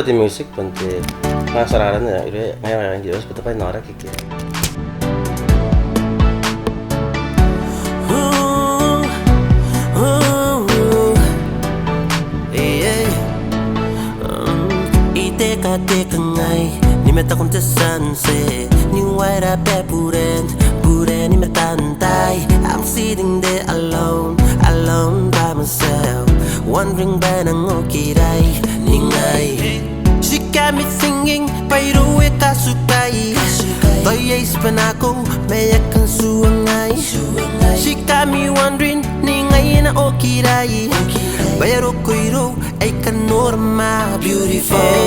di music penting masalah ya itu yang jelas betul apa norak gitu. Teka ngai ni meta kontesan se ni waira pe puren ni metantai. I'm sitting there alone by myself, wondering ba nang okirai ni ngai. She got me singing pairu e kasukai toy is panako meyakan suangai. She got me wondering ni ngai na okirai bayaro koiro ay kanorma beautiful.